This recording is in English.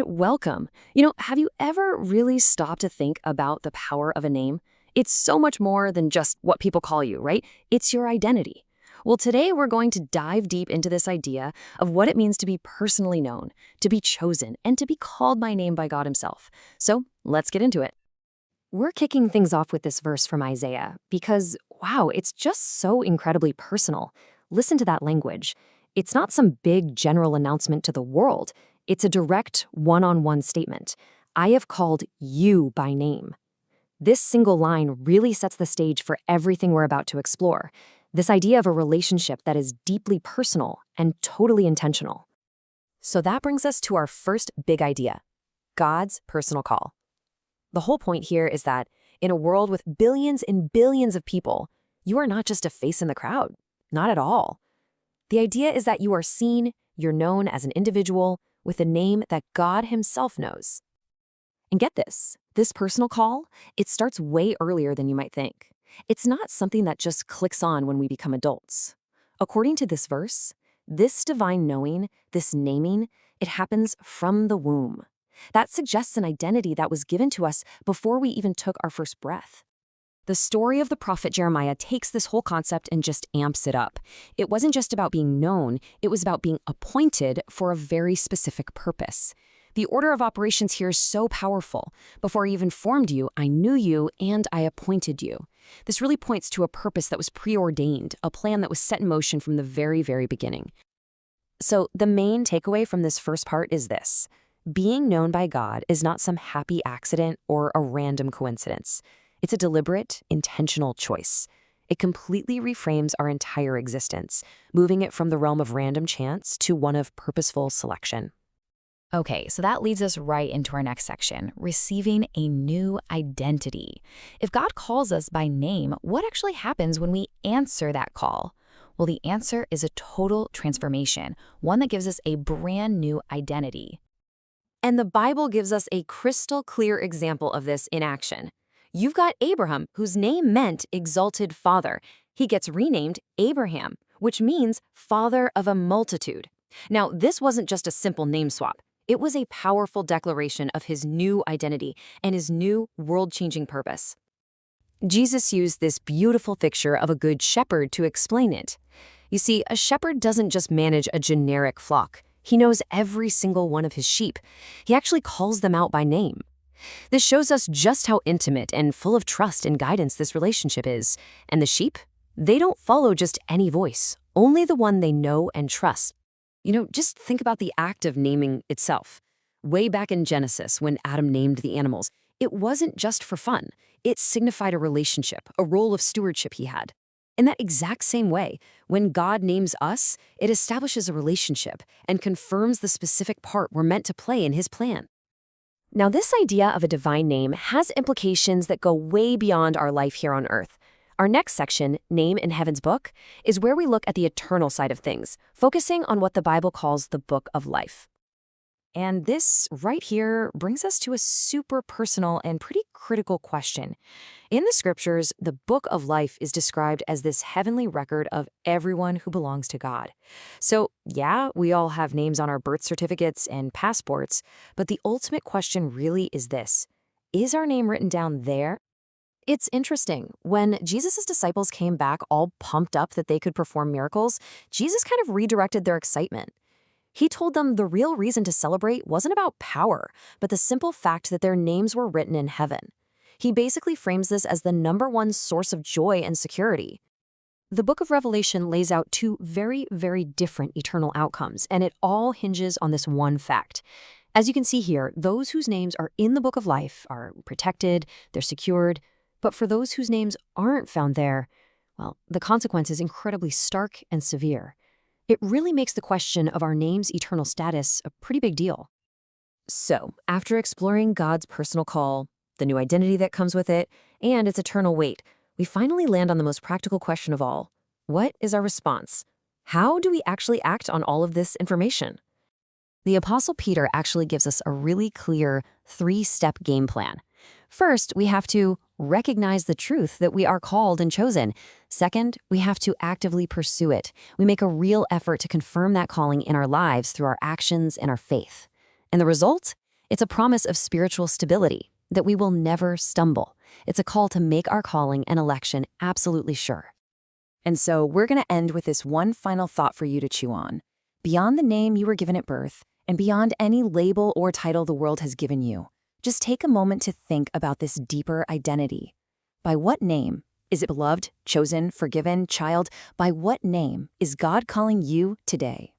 welcome. Have you ever really stopped to think about the power of a name? It's so much more than just what people call you, right? It's your identity. Well, today we're going to dive deep into this idea of what it means to be personally known, to be chosen, and to be called by name by God Himself. So let's get into it. We're kicking things off with this verse from Isaiah because, wow, it's just so incredibly personal. Listen to that language. It's not some big general announcement to the world. It's a direct one-on-one statement. I have called you by name. This single line really sets the stage for everything we're about to explore. This idea of a relationship that is deeply personal and totally intentional. So that brings us to our first big idea, God's personal call. The whole point here is that in a world with billions and billions of people, you are not just a face in the crowd. Not at all. The idea is that you are seen, you're known as an individual with a name that God Himself knows. And get this personal call, it starts way earlier than you might think. It's not something that just clicks on when we become adults. According to this verse, this divine knowing, this naming, it happens from the womb. That suggests an identity that was given to us before we even took our first breath. The story of the prophet Jeremiah takes this whole concept and just amps it up. It wasn't just about being known, it was about being appointed for a very specific purpose. The order of operations here is so powerful. Before I even formed you, I knew you and I appointed you. This really points to a purpose that was preordained, a plan that was set in motion from the very, very beginning. So the main takeaway from this first part is this. Being known by God is not some happy accident or a random coincidence. It's a deliberate, intentional choice. It completely reframes our entire existence, moving it from the realm of random chance to one of purposeful selection. Okay, so that leads us right into our next section, receiving a new identity. If God calls us by name, what actually happens when we answer that call? Well, the answer is a total transformation, one that gives us a brand new identity. And the Bible gives us a crystal clear example of this in action. You've got Abraham, whose name meant exalted father. He gets renamed Abraham, which means father of a multitude. Now, this wasn't just a simple name swap. It was a powerful declaration of his new identity and his new world-changing purpose. Jesus used this beautiful picture of a good shepherd to explain it. You see, a shepherd doesn't just manage a generic flock. He knows every single one of his sheep. He actually calls them out by name. This shows us just how intimate and full of trust and guidance this relationship is. And the sheep? They don't follow just any voice, only the one they know and trust. Just think about the act of naming itself. Way back in Genesis, when Adam named the animals, it wasn't just for fun. It signified a relationship, a role of stewardship he had. In that exact same way, when God names us, it establishes a relationship and confirms the specific part we're meant to play in His plan. Now, this idea of a divine name has implications that go way beyond our life here on earth. Our next section, Name in Heaven's Book, is where we look at the eternal side of things, focusing on what the Bible calls the book of life. And this right here brings us to a super personal and pretty critical question. In the scriptures, the book of life is described as this heavenly record of everyone who belongs to God. So, yeah, we all have names on our birth certificates and passports, but the ultimate question really is this. Is our name written down there? It's interesting. When Jesus' disciples came back all pumped up that they could perform miracles, Jesus kind of redirected their excitement. He told them the real reason to celebrate wasn't about power, but the simple fact that their names were written in heaven. He basically frames this as the number one source of joy and security. The book of Revelation lays out two very, very different eternal outcomes, and it all hinges on this one fact. As you can see here, those whose names are in the book of life are protected, they're secured, but for those whose names aren't found there, well, the consequence is incredibly stark and severe. It really makes the question of our name's eternal status a pretty big deal. So, after exploring God's personal call, the new identity that comes with it, and its eternal weight, we finally land on the most practical question of all. What is our response? How do we actually act on all of this information? The Apostle Peter actually gives us a really clear 3-step game plan. First, we have to recognize the truth that we are called and chosen. Second, we have to actively pursue it. We make a real effort to confirm that calling in our lives through our actions and our faith. And the result? It's a promise of spiritual stability, that we will never stumble. It's a call to make our calling and election absolutely sure. And so we're going to end with this one final thought for you to chew on. Beyond the name you were given at birth, and beyond any label or title the world has given you, just take a moment to think about this deeper identity. By what name? Is it beloved, chosen, forgiven, child? By what name is God calling you today?